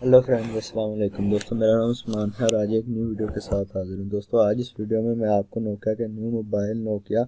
Hello friends, अस्सलाम वालेकुम दोस्तों। मेरा नाम उस्मान है और आज एक न्यू वीडियो के साथ हाजिर हूँ। दोस्तों आज इस वीडियो में मैं आपको नोकिया के न्यू मोबाइल नोकिया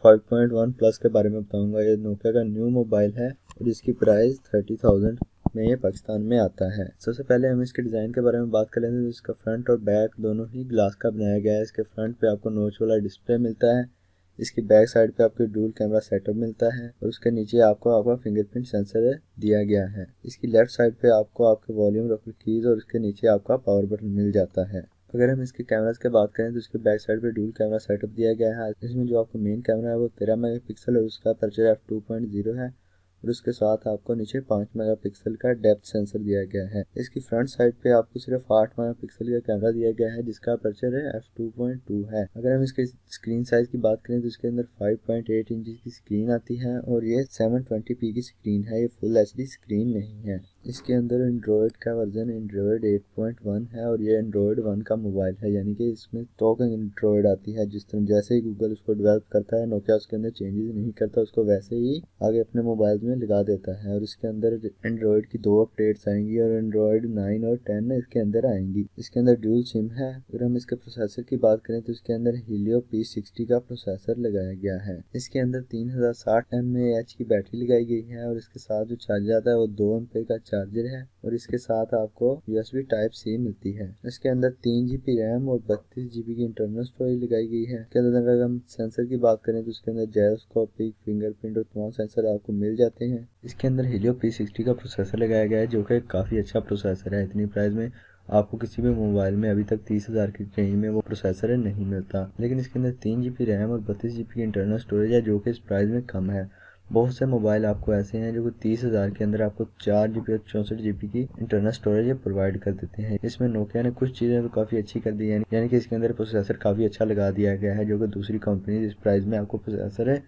5.1 प्लस के बारे में बताऊंगा। ये नोकिया का न्यू मोबाइल है और इसकी प्राइस 30,000 में ये पाकिस्तान में आता है। सबसे पहले हम इसके डिज़ाइन के बारे में बात करेंगे तो इसका फ्रंट और बैक दोनों ही ग्लास का बनाया गया है। इसके फ्रंट पे आपको नोच वाला डिस्प्ले मिलता है। इसकी बैक साइड पे आपको डुअल कैमरा सेटअप मिलता है और उसके नीचे आपको आपका फिंगरप्रिंट सेंसर दिया गया है। इसकी लेफ्ट साइड पे आपको आपके वॉल्यूम रॉकर कीज और उसके नीचे आपका पावर बटन मिल जाता है। अगर हम इसके कैमरास की बात करें तो इसके बैक साइड पे डुअल कैमरा सेटअप दिया गया है। इसमें जो आपका मेन कैमरा है वो 13 मेगापिक्सल और उसका अपर्चर f2.0 है और उसके साथ आपको नीचे 5 मेगापिक्सल का डेप्थ सेंसर दिया गया है। इसकी फ्रंट साइड पे आपको सिर्फ 8 मेगापिक्सल का कैमरा दिया गया है जिसका अपर्चर है f2.2 है। अगर हम इसके स्क्रीन साइज की बात करें तो इसके अंदर 5.8 इंच की स्क्रीन आती है और ये 720p की स्क्रीन है। ये फुल एचडी स्क्रीन नहीं है। इसके अंदर एंड्रॉयड का वर्जन एंड्रॉयड 8.1 है और ये एंड्रॉयड 1 का मोबाइल है, यानी कि इसमें स्टॉक एंड्रॉयड आती है। जिस तरह जैसे ही गूगल उसको डेवलप करता है, नोकिया उसके अंदर चेंजेस नहीं करता, उसको वैसे ही आगे अपने मोबाइल में लगा देता है। और इसके अंदर एंड्रॉयड की 2 अपडेट्स आएंगी और एंड्रॉयड 9 और 10 इसके अंदर आएंगी। इसके अंदर ड्यूल सिम है। अगर हम इसके प्रोसेसर की बात करें तो इसके अंदर हीलियो P60 का प्रोसेसर लगाया गया है। इसके अंदर 3060 mAh की बैटरी लगाई गई है और इसके साथ जो चार्जर आता है वो 2 एम्पेयर का चार्जर है और इसके साथ आपको USB टाइप C मिलती है। इसके अंदर 3GB रैम और 32GB की इंटरनल स्टोरेज लगाई गई है। इसके अंदर अगर हम सेंसर की बात करें तो इसके अंदर जायरोस्कोपिक, फिंगरप्रिंट और तमाम सेंसर आपको मिल जाते हैं। इसके अंदर हीलियो P60 का प्रोसेसर लगाया गया है जो कि काफ़ी अच्छा प्रोसेसर है। इतनी प्राइस में आपको किसी भी मोबाइल में अभी तक 30,000 की रेंज में वो प्रोसेसर नहीं मिलता। लेकिन इसके अंदर 3GB रैम और 32GB की इंटरनल स्टोरेज है जो कि इस प्राइस में कम है। बहुत से मोबाइल आपको ऐसे हैं जो कि 30,000 के अंदर आपको 4GB और 64GB की इंटरनल स्टोरेज प्रोवाइड कर देते हैं। इसमें नोकिया ने कुछ चीज़ें तो काफ़ी अच्छी कर दी है, यानी कि इसके अंदर प्रोसेसर काफ़ी अच्छा लगा दिया गया है जो कि दूसरी कंपनी इस प्राइस में आपको प्रोसेसर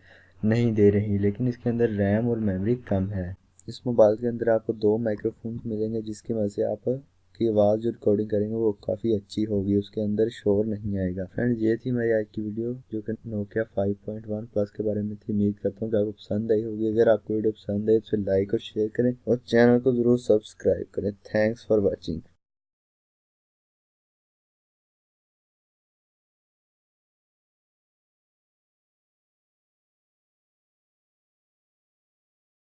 नहीं दे रही। लेकिन इसके अंदर रैम और मेमोरी कम है। इस मोबाइल के अंदर आपको 2 माइक्रोफोन मिलेंगे जिसकी वजह से आप की आवाज़ जो रिकॉर्डिंग करेंगे वो काफ़ी अच्छी होगी, उसके अंदर शोर नहीं आएगा। फ्रेंड्स ये थी मेरी आज की वीडियो जो कि नोकिया 5.1 प्लस के बारे में थी। उम्मीद करता हूँ कि आपको पसंद आई होगी। अगर आपको वीडियो पसंद आई तो लाइक और शेयर करें और चैनल को ज़रूर सब्सक्राइब करें। Thanks for watching.